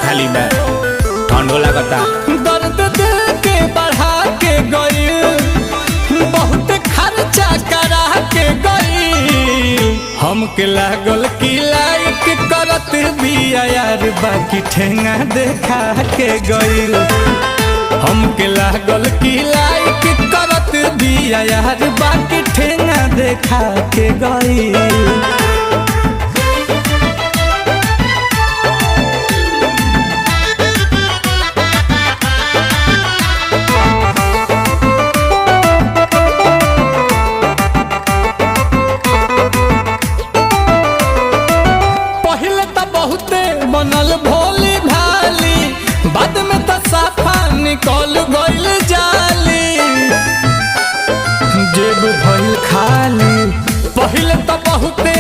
खाली बा ठंडो लगता। दर्द दिल के बढ़ा के गई, बहुत खर्चा करा के गई। हमके लागल की लाइक करत बिया यार, बाकी ठेंगा देखा के गई। हमके लागल की लाइक करत बिया यार, बाकी ठेंगा देखा के गई। बनल भोली भाली, बाद में तो साफा निकल गइल जाली। जेब भइल खाली, पहले तो बहुते